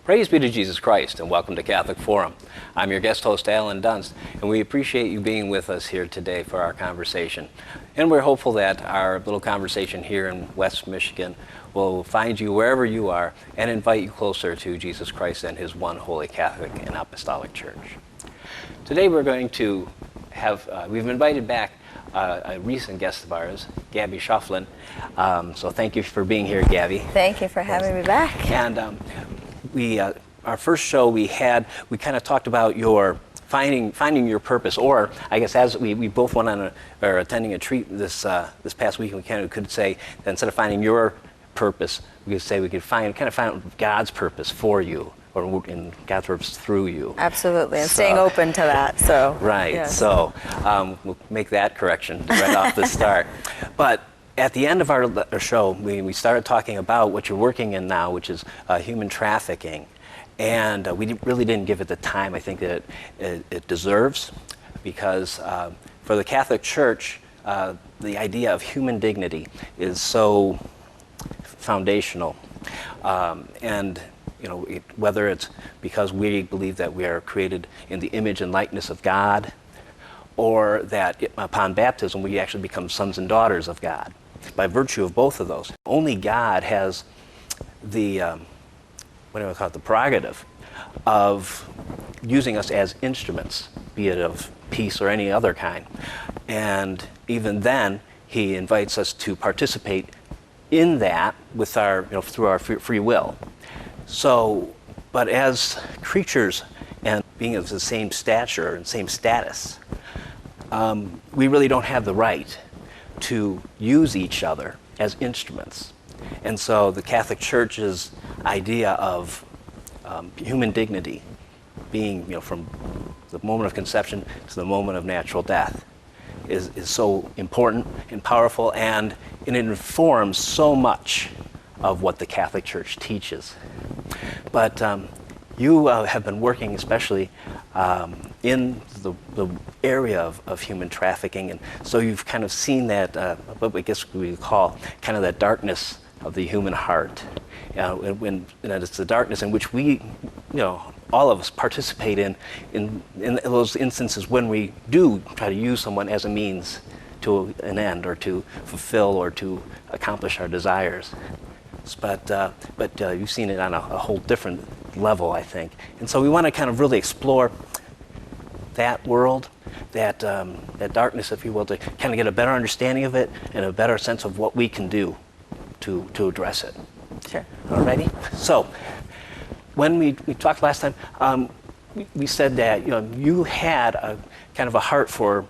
Praise be to Jesus Christ, and welcome to Catholic Forum. I'm your guest host, Alan Dunst, and we appreciate you being with us here today for our conversation. And we're hopeful that our little conversation here in West Michigan will find you wherever you are and invite you closer to Jesus Christ and His one holy Catholic and Apostolic Church. Today we're going to have, we've invited back a recent guest of ours, Gaby Schoepflin. So thank you for being here, Gaby. Thank you for having me back. And our first show we kind of talked about your finding your purpose, or I guess as we both went on or attending a treat this past week, we could say that instead of finding your purpose, we could say we could find God's purpose for you, or in God's purpose through you. Absolutely, and staying open to that. So right. Yes. So we'll make that correction right off the start. But at the end of our show, we started talking about what you're working in now, which is human trafficking. And we really didn't give it the time I think that it deserves, because for the Catholic Church, the idea of human dignity is so foundational. And whether it's because we believe that we are created in the image and likeness of God, or that upon baptism we actually become sons and daughters of God. By virtue of both of those, only God has the the prerogative of using us as instruments, be it of peace or any other kind. And even then, He invites us to participate in that with through our free will. So, but as creatures and being of the same stature and same status, we really don't have the right to use each other as instruments. And so the Catholic Church's idea of human dignity being, from the moment of conception to the moment of natural death is so important and powerful, and it informs so much of what the Catholic Church teaches. But you have been working especially in the area of human trafficking, and so you've kind of seen that, what I guess we call kind of that darkness of the human heart. And it's the darkness in which we, all of us participate in those instances when we do try to use someone as a means to an end, or to fulfill or to accomplish our desires. But you've seen it on a whole different level, I think. And so we want to kind of really explore that world, that darkness, if you will, to kind of get a better understanding of it and a better sense of what we can do to address it. Sure. Alrighty. So when we talked last time, we said that you had a kind of a heart for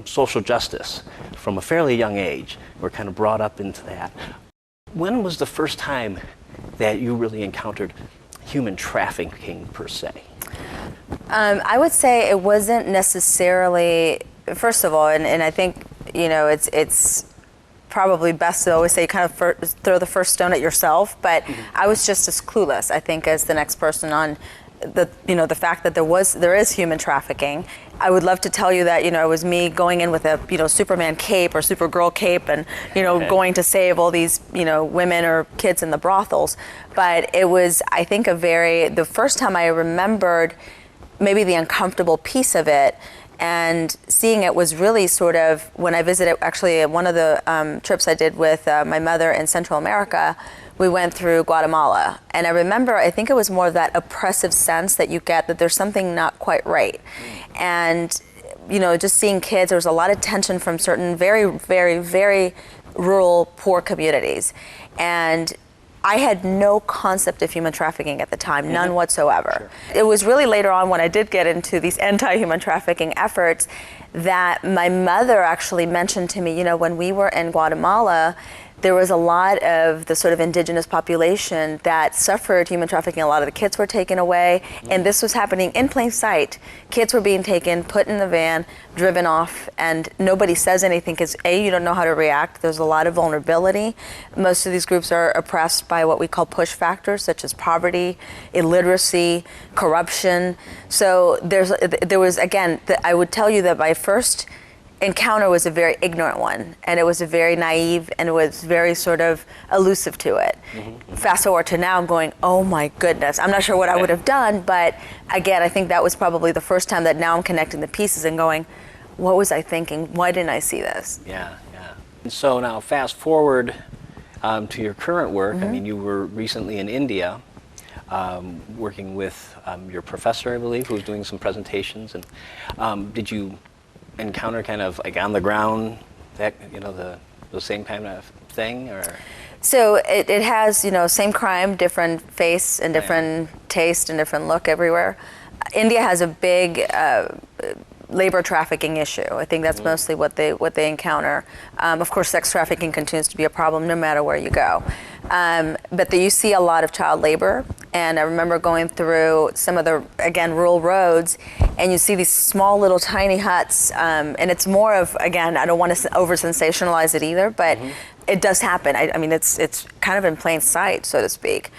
social justice from a fairly young age. We're kind of brought up into that. When was the first time that you really encountered human trafficking per se? I would say it wasn't necessarily, first of all, and I think it's probably best to always say kind of throw the first stone at yourself, but I was just as clueless, I think, as the next person on the fact that there is human trafficking. I would love to tell you that it was me going in with a Superman cape or Supergirl cape and going to save all these women or kids in the brothels, but it was, I think, the first time I remembered maybe the uncomfortable piece of it. And seeing it was really sort of when I visited, actually, one of the trips I did with my mother in Central America, we went through Guatemala. And I remember, I think it was more of that oppressive sense that you get that there's something not quite right. And, just seeing kids, there was a lot of tension from certain very, very, very rural, poor communities. And I had no concept of human trafficking at the time, none whatsoever. Sure. It was really later on when I did get into these anti-human trafficking efforts that my mother actually mentioned to me, when we were in Guatemala, there was a lot of the sort of indigenous population that suffered human trafficking. A lot of the kids were taken away, and this was happening in plain sight. Kids were being taken, put in the van, driven off, and nobody says anything because A, you don't know how to react. There's a lot of vulnerability. Most of these groups are oppressed by what we call push factors, such as poverty, illiteracy, corruption. So there was, again, I would tell you that my first encounter was a very ignorant one, and it was a very naive, and it was very sort of elusive to it. Fast forward to now, I'm going, oh my goodness, I'm not sure what I would have done, but again, I think that was probably the first time that now I'm connecting the pieces and going, what was I thinking? Why didn't I see this? Yeah, yeah. And so now fast forward to your current work. I mean, you were recently in India working with your professor, I believe, who was doing some presentations. And did you encounter kind of like on the ground that, the same kind of thing, or? So it has, same crime, different face and different taste and different look everywhere. India has a big labor trafficking issue. I think that's mostly what they encounter. Of course, sex trafficking continues to be a problem no matter where you go. But you see a lot of child labor, and I remember going through some of the, again, rural roads, and you see these small little tiny huts, and it's more of, again, I don't want to over-sensationalize it either, but it does happen. I mean, it's kind of in plain sight, so to speak.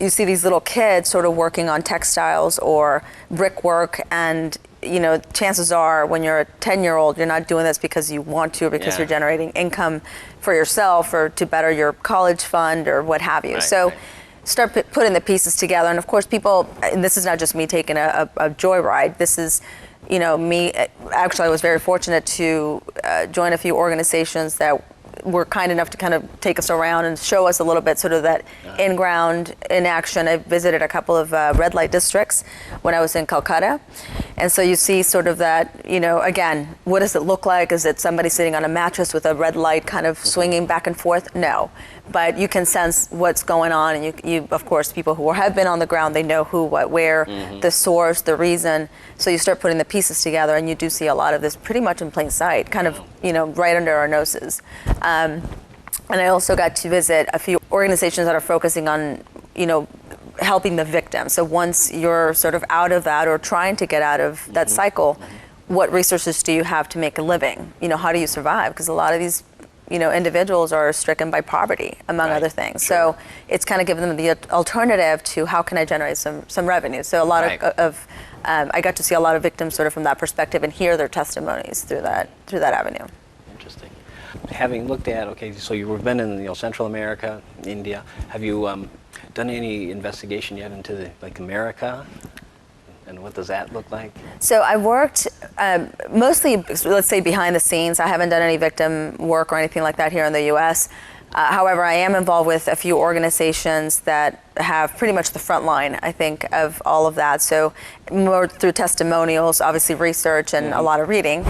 You see these little kids sort of working on textiles or brickwork, and chances are when you're a 10-year-old, you're not doing this because you want to or because you're generating income for yourself or to better your college fund or what have you. Start putting the pieces together. And of course, people, and this is not just me taking a joyride, this is, me, actually I was very fortunate to join a few organizations that were kind enough to kind of take us around and show us a little bit sort of that in-ground, in action. I visited a couple of red light districts when I was in Calcutta. And so you see sort of that, again, what does it look like? Is it somebody sitting on a mattress with a red light kind of swinging back and forth? No. But you can sense what's going on. And you of course, people who have been on the ground, they know who, what, where, the source, the reason. So you start putting the pieces together, and you do see a lot of this pretty much in plain sight, kind of, right under our noses. And I also got to visit a few organizations that are focusing on, helping the victim. So once you're sort of out of that or trying to get out of that cycle, what resources do you have to make a living? How do you survive? Because a lot of these, individuals are stricken by poverty, among other things. Sure. So it's kind of giving them the alternative to how can I generate some revenue. So a lot of I got to see a lot of victims sort of from that perspective and hear their testimonies through that avenue. Interesting. Having looked at, so you've been in Central America, India. Have you done any investigation yet into America? And what does that look like? So I worked mostly, let's say, behind the scenes. I haven't done any victim work or anything like that here in the U.S. However, I am involved with a few organizations that have pretty much the front line, I think, of all of that. So more through testimonials, obviously research, and a lot of reading.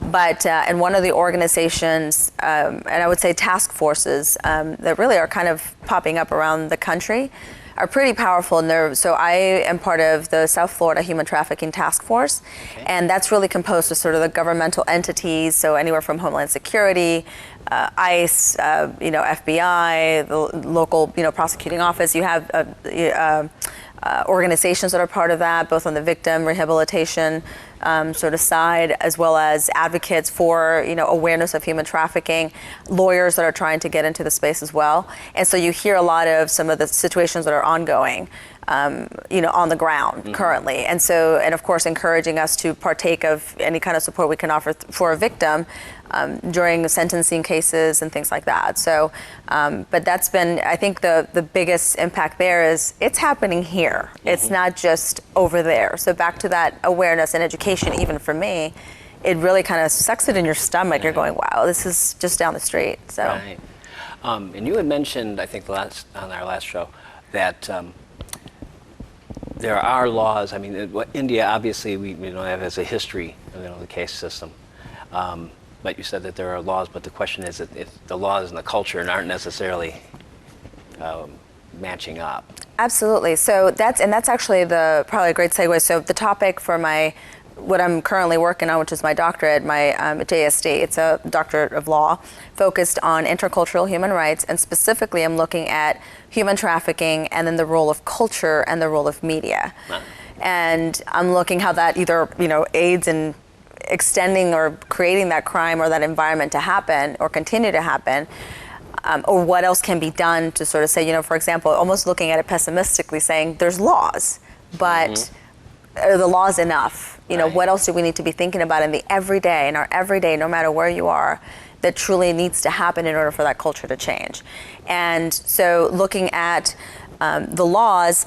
But in one of the organizations, and I would say task forces that really are kind of popping up around the country, are pretty powerful. So I am part of the South Florida Human Trafficking Task Force, and that's really composed of sort of the governmental entities, so anywhere from Homeland Security, ICE, FBI, the local, prosecuting office. You have organizations that are part of that, both on the victim rehabilitation sort of side, as well as advocates for awareness of human trafficking, lawyers that are trying to get into the space as well. And so you hear a lot of some of the situations that are ongoing, on the ground currently. And so, and of course, encouraging us to partake of any kind of support we can offer for a victim during sentencing cases and things like that. So, but that's been, I think the biggest impact there is it's happening here. It's not just over there. So back to that awareness and education, even for me, it really kind of sucks it in your stomach. You're going, wow, this is just down the street. So. Right. And you had mentioned, I think on our last show, that there are laws. I mean, India, obviously, we don't have as a history of the case system. But you said that there are laws, but the question is that if the laws and the culture aren't necessarily matching up. Absolutely. So that's actually probably a great segue. So the topic for what I'm currently working on, which is my doctorate, my JSD, it's a doctorate of law, focused on intercultural human rights, and specifically I'm looking at human trafficking and then the role of culture and the role of media. Wow. And I'm looking how that either aids in extending or creating that crime or that environment to happen or continue to happen, or what else can be done to sort of say, for example, almost looking at it pessimistically, saying there's laws, but are the laws enough? You know, Right. what else do we need to be thinking about in our everyday, no matter where you are, that truly needs to happen in order for that culture to change? And so looking at the laws,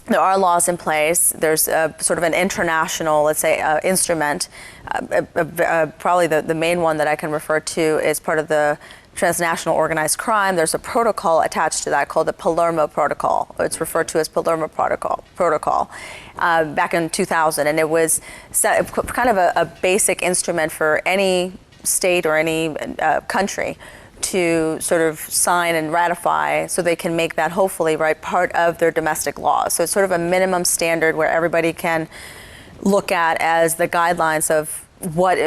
there are laws in place. There's sort of an international, let's say, instrument. Probably the main one that I can refer to is part of the transnational organized crime. There's a protocol attached to that called the Palermo Protocol. It's referred to as Palermo Protocol back in 2000. And it was kind of a basic instrument for any state or any country to sort of sign and ratify so they can make that hopefully part of their domestic laws. So it's sort of a minimum standard where everybody can look at as the guidelines of what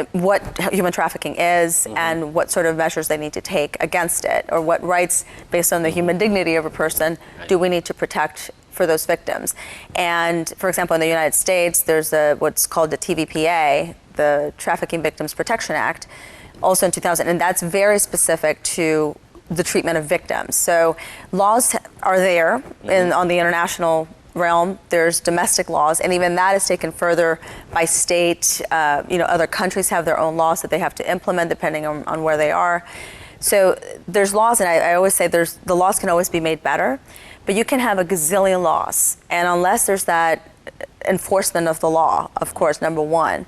human trafficking is and what sort of measures they need to take against it, or what rights based on the human dignity of a person do we need to protect for those victims. And for example, in the United States, there's what's called the TVPA, the Trafficking Victims Protection Act, also in 2000, and that's very specific to the treatment of victims. So laws are there on the international realm. There's domestic laws, and even that is taken further by state. Other countries have their own laws that they have to implement depending on where they are. So there's laws, and I always say the laws can always be made better, but you can have a gazillion laws, and unless there's that enforcement of the law, of course, number one,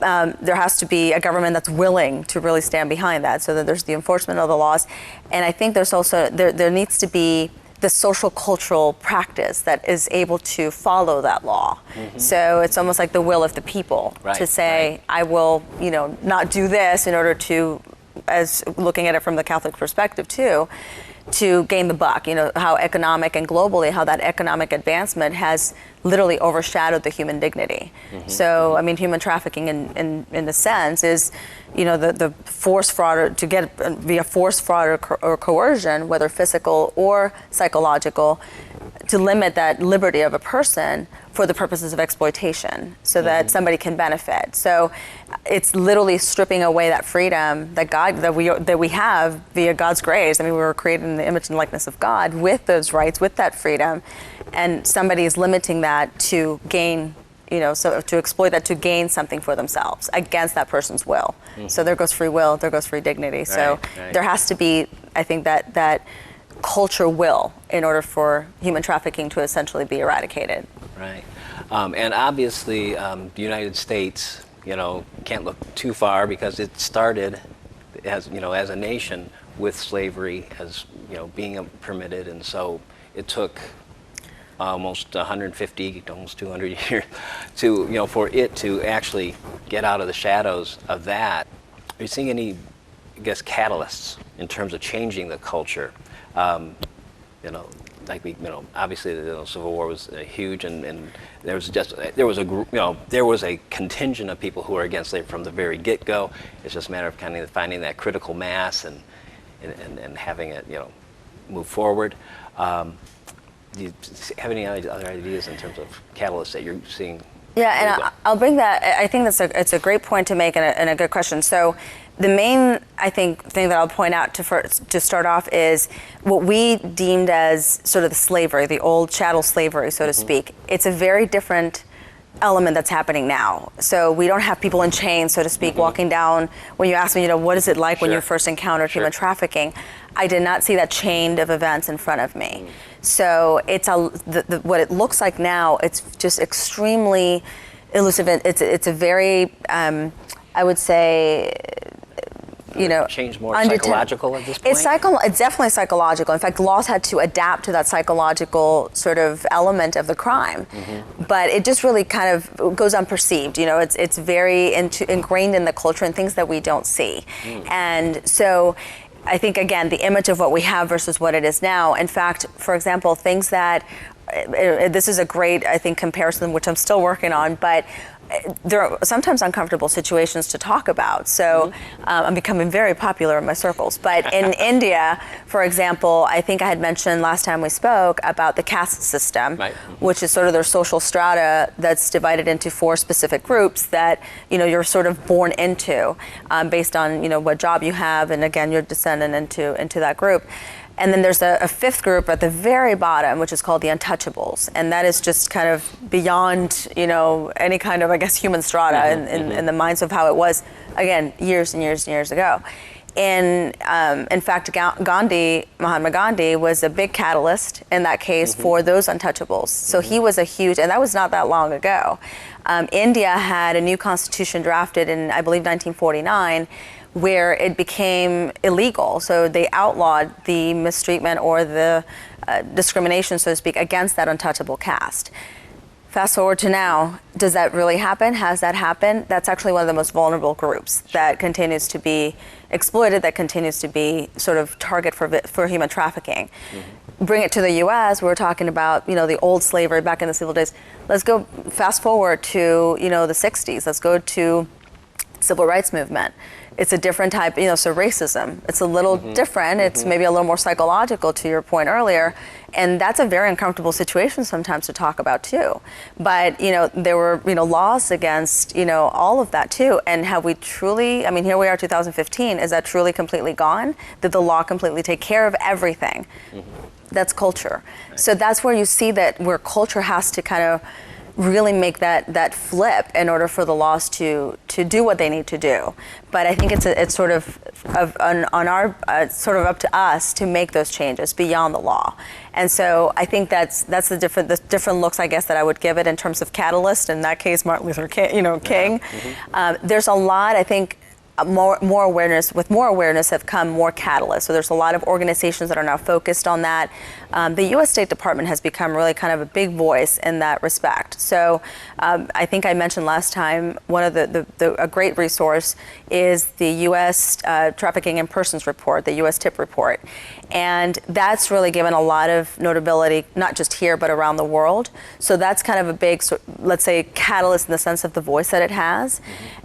there has to be a government that's willing to really stand behind that, so that there's the enforcement of the laws. And I think there's also, there needs to be the social cultural practice that is able to follow that law. So it's almost like the will of the people to say, I will, not do this in order to, as looking at it from the Catholic perspective too, to gain the buck. How economic and globally, how that economic advancement has literally overshadowed the human dignity. So, I mean, human trafficking in a sense is, the force fraud, to get via force fraud or coercion, whether physical or psychological, to limit that liberty of a person for the purposes of exploitation, so that somebody can benefit. So it's literally stripping away that freedom that we have via God's grace. I mean, we were created in the image and likeness of God with those rights, with that freedom, and somebody is limiting that to gain, so to exploit that to gain something for themselves against that person's will. So there goes free will, there goes free dignity. So there has to be, I think, that culture will in order for human trafficking to essentially be eradicated. Right. And obviously, the United States, can't look too far, because it started as a nation with slavery as, being permitted. And so it took almost 150, almost 200 years to, for it to actually get out of the shadows of that. Are you seeing any, catalysts in terms of changing the culture? Obviously the Civil War was huge, and there was a contingent of people who were against slavery from the very get-go. It's just a matter of kind of finding that critical mass and having it, move forward. Do you have any other ideas in terms of catalysts that you're seeing? Yeah, and I'll bring that. I think it's a great point to make and a good question. So the main, I think, thing that I'll point out to start off is what we deemed as sort of the slavery, the old chattel slavery, so to speak. It's a very different element that's happening now. So we don't have people in chains, so to speak, walking down. When you ask me, what is it like when you first encountered human trafficking? I did not see that chain of events in front of me. So it's what it looks like now. It's just extremely elusive. It's a very, I would say, change more psychological at this point? It's definitely psychological. In fact, laws had to adapt to that psychological sort of element of the crime. But it just really kind of goes unperceived. It's very ingrained in the culture and things that we don't see. And so I think, again, the image of what we have versus what it is now. In fact, for example, things that, this is a great, I think, comparison, which I'm still working on, but there are sometimes uncomfortable situations to talk about. So I'm becoming very popular in my circles. But in India, for example, I think I had mentioned last time we spoke about the caste system, which is sort of their social strata that's divided into 4 specific groups that, you're sort of born into based on, what job you have, and again, you're descendant into that group. And then there's a fifth group at the very bottom, which is called the untouchables. And that is just kind of beyond, any kind of, I guess, human strata in the minds of how it was, again, years and years and years ago. And in fact, Mahatma Gandhi was a big catalyst in that case for those untouchables. So he was a huge, and that was not that long ago. India had a new constitution drafted in, I believe, 1949, where it became illegal. So they outlawed the mistreatment or the discrimination, so to speak, against that untouchable caste. Fast forward to now, does that really happen? Has that happened? That's actually one of the most vulnerable groups that continues to be exploited, that continues to be sort of target for human trafficking. Bring it to the U.S., we're talking about, the old slavery back in the civil days. Let's go fast forward to, the 60s. Let's go to civil rights movement. It's a different type, so racism, it's a little different. It's maybe a little more psychological, to your point earlier. And that's a very uncomfortable situation sometimes to talk about too. But, there were, laws against, all of that too. And have we truly, here we are 2015, is that truly completely gone? Did the law completely take care of everything? That's culture. Right. So that's where you see that where culture has to kind of really make that flip in order for the laws to do what they need to do. But I think it's sort of on our sort of up to us to make those changes beyond the law. And so I think that's the different looks, I guess, that I would give it in terms of catalyst. In that case, Martin Luther King. King. There's a lot, I think. More awareness. With more awareness have come more catalysts. So there's a lot of organizations that are now focused on that. The U.S. State Department has become really kind of a big voice in that respect. So I think I mentioned last time one of a great resource is the U.S. Trafficking in Persons report, the U.S. TIP report. And that's really given a lot of notability, not just here, but around the world. So that's kind of a big, let's say, catalyst in the sense of the voice that it has.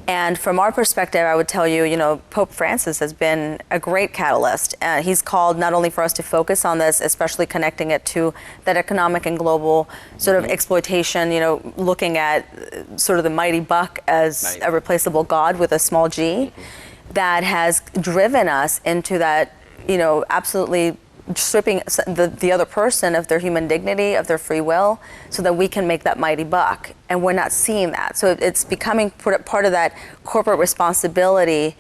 And from our perspective, I would tell you, Pope Francis has been a great catalyst. He's called not only for us to focus on this, especially connecting it to that economic and global sort of exploitation, looking at sort of the mighty buck as a replaceable God with a small g, that has driven us into that, absolutely stripping the other person of their human dignity, of their free will, so that we can make that mighty buck. And we're not seeing that. So it's becoming part of that corporate responsibility,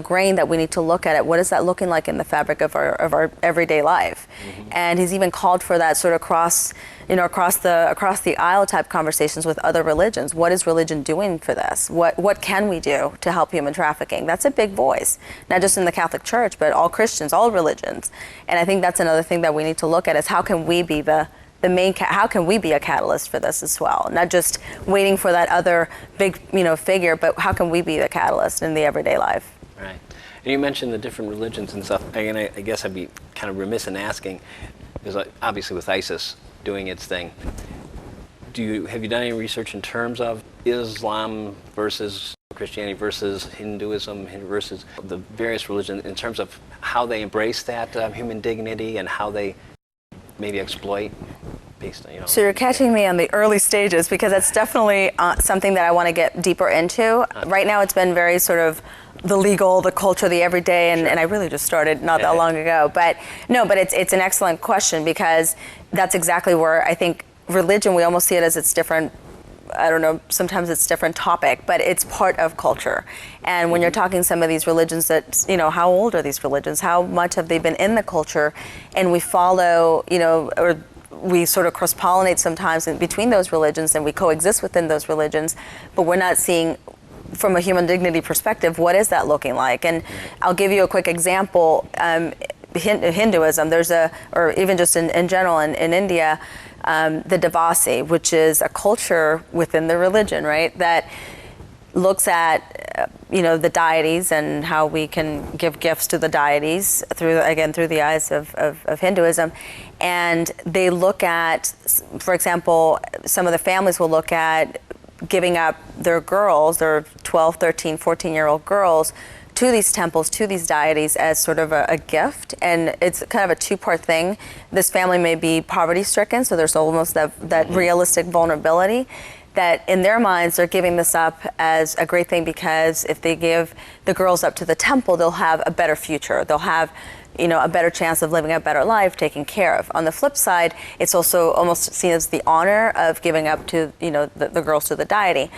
grain that we need to look at it. What is that looking like in the fabric of our everyday life? And he's even called for that sort of across the aisle type conversations with other religions. What is religion doing for this? What can we do to help human trafficking? That's a big voice, not just in the Catholic Church, but all Christians, all religions. And I think that's another thing that we need to look at, is how can we be how can we be a catalyst for this as well? Not just waiting for that other big, figure, but how can we be the catalyst in the everyday life? Right. And you mentioned the different religions and stuff. And I guess I'd be kind of remiss in asking, because obviously with ISIS doing its thing, have you done any research in terms of Islam versus Christianity versus Hinduism versus the various religions, in terms of how they embrace that human dignity and how they maybe exploit based on, So you're catching me on the early stages, because that's definitely something that I want to get deeper into. Right now it's been very sort of the legal, the culture, the everyday, and I really just started not that long ago. But it's an excellent question, because that's exactly where I think religion, we almost see it as it's different. I don't know, sometimes it's different topic, but it's part of culture. And when you're talking some of these religions that, how old are these religions? How much have they been in the culture? And we follow, or we sort of cross-pollinate sometimes in between those religions, and we coexist within those religions, but we're not seeing from a human dignity perspective, what is that looking like? And I'll give you a quick example. Hinduism, or even just in general in India, the Devasi, which is a culture within the religion, right, that looks at the deities and how we can give gifts to the deities through the eyes of Hinduism. And they look at, for example, some of the families will look at giving up their girls, their 12, 13, 14-year-old girls, to these temples, to these deities as sort of a gift. And it's kind of a two-part thing. This family may be poverty-stricken, so there's almost that realistic vulnerability that in their minds they're giving this up as a great thing, because if they give the girls up to the temple, they'll have a better future. They'll have a better chance of living a better life, taken care of. On the flip side, it's also almost seen as the honor of giving up to, the girls to the deity.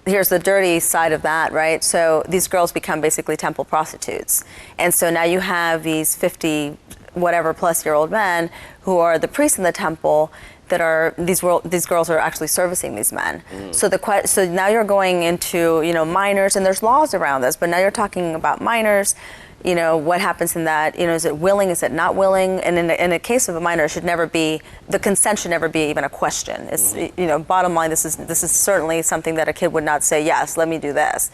Here's the dirty side of that, right? So these girls become basically temple prostitutes. And so now you have these 50 whatever plus year old men who are the priests in the temple that are, these girls are actually servicing these men. So now you're going into, minors, and there's laws around this, but now you're talking about minors. What happens in that, is it willing, is it not willing? And in a case of a minor, the consent should never be even a question. It's, bottom line, this is certainly something that a kid would not say, yes, let me do this.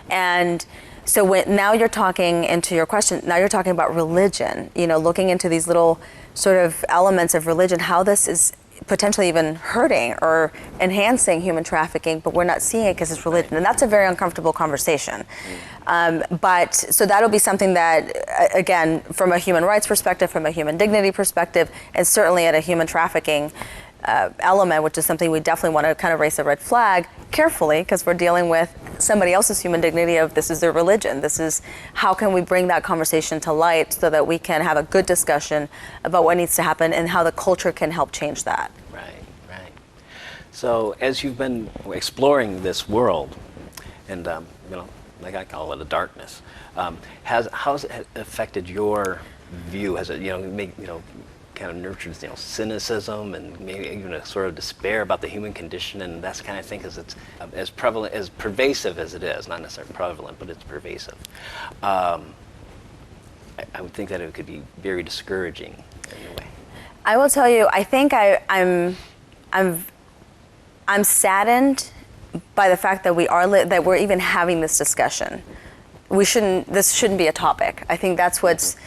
And so now you're talking into your question, now you're talking about religion, looking into these little sort of elements of religion, how this is potentially even hurting or enhancing human trafficking, but we're not seeing it because it's religion. And that's a very uncomfortable conversation. But so that'll be something that, again, from a human rights perspective, from a human dignity perspective, and certainly at a human trafficking element, which is something we definitely want to kind of raise a red flag carefully, because we're dealing with somebody else's human dignity of this is their religion. This is how can we bring that conversation to light so that we can have a good discussion about what needs to happen and how the culture can help change that. Right. So as you've been exploring this world, and like I call it a darkness, how's it affected your view? Has it kind of nurtured cynicism and maybe even a sort of despair about the human condition and that kind of thing, because it's as prevalent, as pervasive as it is, not necessarily prevalent, but it's pervasive. I would think that it could be very discouraging in a way. I will tell you, I think I'm saddened by the fact that that we're even having this discussion. This shouldn't be a topic. I think that's what's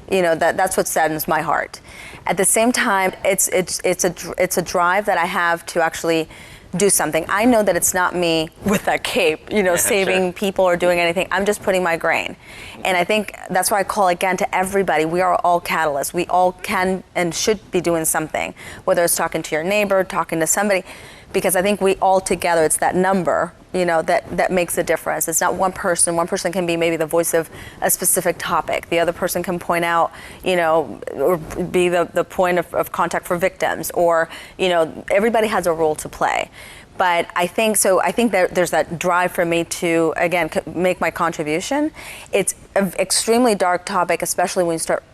that's what saddens my heart. At the same time, it's a drive that I have to actually do something. I know that it's not me with that cape, saving people or doing anything. I'm just putting my grain. And I think that's why I call again to everybody. We are all catalysts. We all can and should be doing something, whether it's talking to your neighbor, talking to somebody, because I think we all together, it's that number, that makes a difference. It's not one person. One person can be maybe the voice of a specific topic. The other person can point out, or be the point of contact for victims, or, everybody has a role to play. But I think that there's that drive for me to, again, make my contribution. It's an extremely dark topic, especially when you start,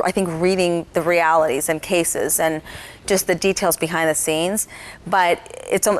I think, reading the realities and cases and just the details behind the scenes. But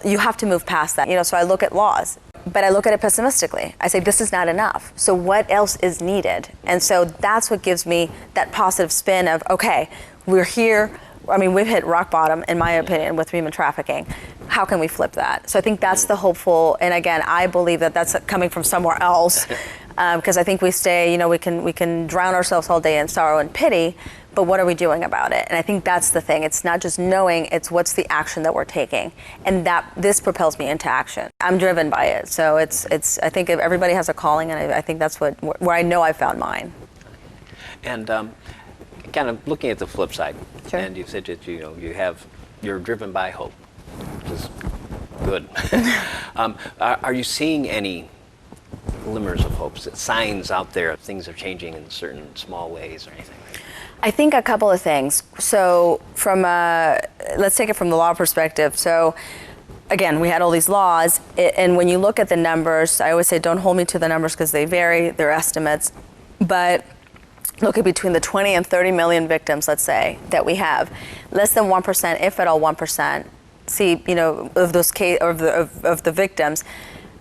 you have to move past that. So I look at laws, but I look at it pessimistically. I say, this is not enough. So what else is needed? And so that's what gives me that positive spin of, okay, we're here. I mean, we've hit rock bottom, in my opinion, with human trafficking. How can we flip that? So I think that's the hopeful, and again, I believe that that's coming from somewhere else, because I think we stay, we can drown ourselves all day in sorrow and pity, but what are we doing about it? And I think that's the thing. It's not just knowing, it's what's the action that we're taking, and that this propels me into action. I'm driven by it. So it's. I think everybody has a calling, and I think that's where I know I found mine. And kind of looking at the flip side, sure. And you said that you're driven by hope, which is good. Are you seeing any glimmers of hope, signs out there things are changing in certain small ways or anything like that? I think a couple of things. So let's take it from the law perspective. So again, we had all these laws, and when you look at the numbers, I always say don't hold me to the numbers because they vary, they're estimates, but look at between the 20 and 30 million victims, let's say, that we have. Less than 1%, if at all 1%, of those of the victims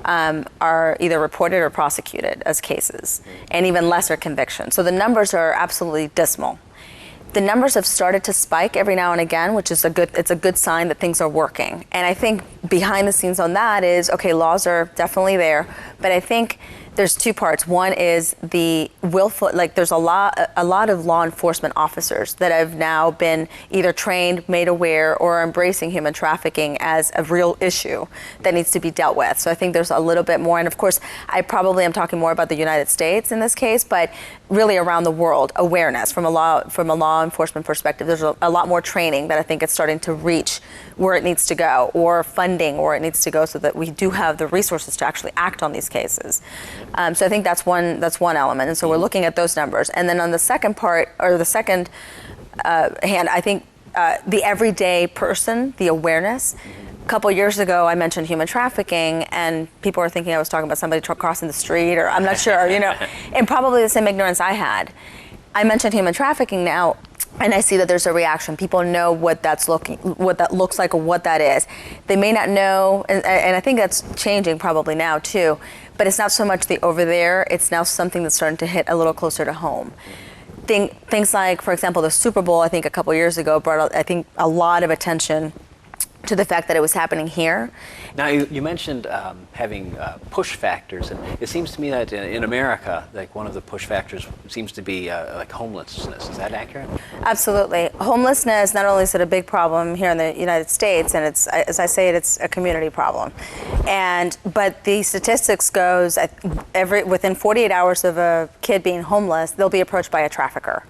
are either reported or prosecuted as cases, and even lesser convictions. So the numbers are absolutely dismal. The numbers have started to spike every now and again, which is it's a good sign that things are working. And I think behind the scenes on that is, okay, laws are definitely there, but I think there's two parts. One is the willful, there's a lot of law enforcement officers that have now been either trained, made aware, or are embracing human trafficking as a real issue that needs to be dealt with. So I think there's a little bit more. And of course, I probably am talking more about the United States in this case, but really around the world, awareness from a law enforcement perspective. There's a lot more training that I think it's starting to reach where it needs to go, or funding where it needs to go, so that we do have the resources to actually act on these cases. So I think that's one element, and so we're looking at those numbers. And then on the second part, or the second hand, I think the everyday person, the awareness. A couple years ago, I mentioned human trafficking, and people were thinking I was talking about somebody crossing the street, or I'm not sure, and probably the same ignorance I had. I mentioned human trafficking now, and I see that there's a reaction. People know what that looks like, or what that is. They may not know, and I think that's changing probably now too. But it's not so much the over there. It's now something that's starting to hit a little closer to home. Things like, for example, the Super Bowl, I think a couple years ago, brought, I think, a lot of attention to the fact that it was happening here. Now, you mentioned having push factors, and it seems to me that in America, like one of the push factors seems to be like homelessness. Is that accurate? Absolutely. Homelessness, not only is it a big problem here in the United States, and it's, as I say, it's a community problem. But the statistics goes, within 48 hours of a kid being homeless, they'll be approached by a trafficker.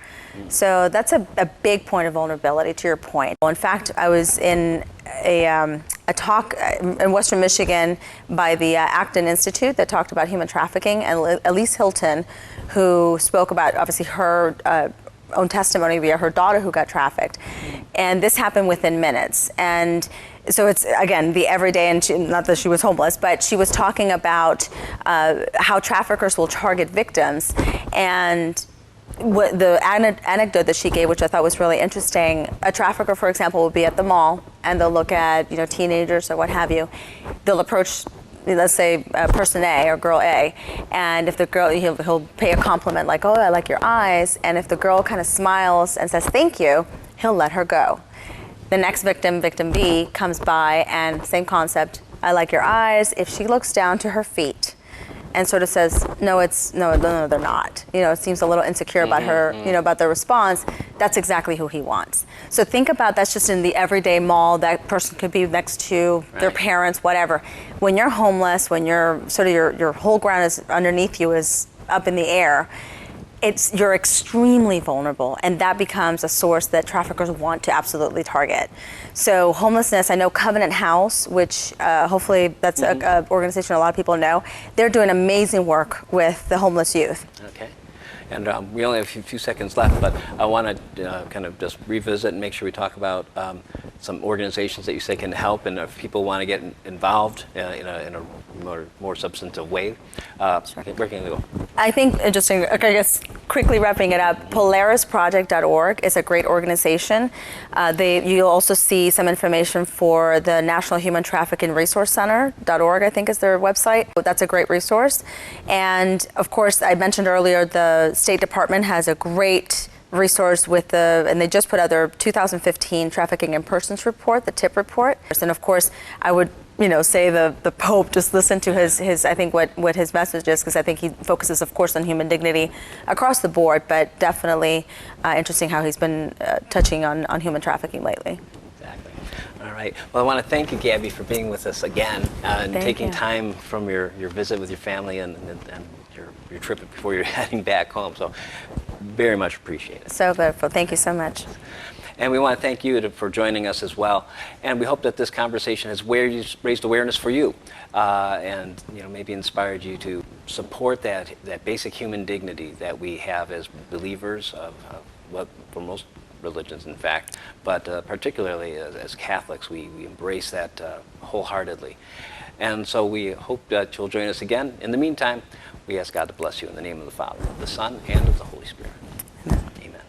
So that's a big point of vulnerability, to your point. In fact, I was in a talk in Western Michigan by the Acton Institute that talked about human trafficking, and Elise Hilton, who spoke about, obviously, her own testimony via her daughter who got trafficked. And this happened within minutes. And so it's, again, the everyday, and not that she was homeless, but she was talking about how traffickers will target victims. And the anecdote that she gave, which I thought was really interesting, a trafficker, for example, will be at the mall, and they'll look at teenagers or what have you. They'll approach, let's say, person A or girl A, and if the girl, he'll pay a compliment like, "Oh, I like your eyes," and if the girl kind of smiles and says thank you, he'll let her go. The next victim, victim B, comes by, and same concept, "I like your eyes." If she looks down to her feet and sort of says, no, they're not. It seems a little insecure about her, about the response. That's exactly who he wants. So think about, that's just in the everyday mall. That person could be next to their parents, whatever. When you're homeless, when you're sort of your whole ground is underneath you is up in the air, you're extremely vulnerable, and that becomes a source that traffickers want to absolutely target. So homelessness, I know Covenant House, which hopefully that's an organization a lot of people know, they're doing amazing work with the homeless youth. Okay. And we only have a few seconds left, but I want to kind of just revisit and make sure we talk about some organizations that you say can help, and if people want to get involved in a more substantive way, where can they go? I think, interesting, okay, I guess quickly wrapping it up, polarisproject.org is a great organization. You'll also see some information for the National Human Trafficking Resource Center.org, I think is their website. That's a great resource. And of course, I mentioned earlier, the State Department has a great resource and they just put out their 2015 Trafficking in Persons report, the TIP report. And of course, I would say the Pope, just listen to his I think what his message is, because I think he focuses, of course, on human dignity across the board, but definitely interesting how he's been touching on human trafficking lately. Exactly. All right. Well, I want to thank you, Gaby, for being with us again and taking time from your visit with your family and your trip before you're heading back home. So very much appreciate it. So grateful. Thank you so much. And we want to thank you for joining us as well. And we hope that this conversation has raised awareness for you and maybe inspired you to support that basic human dignity that we have as believers for most religions, in fact, but particularly as Catholics, we embrace that wholeheartedly. And so we hope that you'll join us again. In the meantime, we ask God to bless you in the name of the Father, the Son, and of the Holy Spirit. Amen. Amen.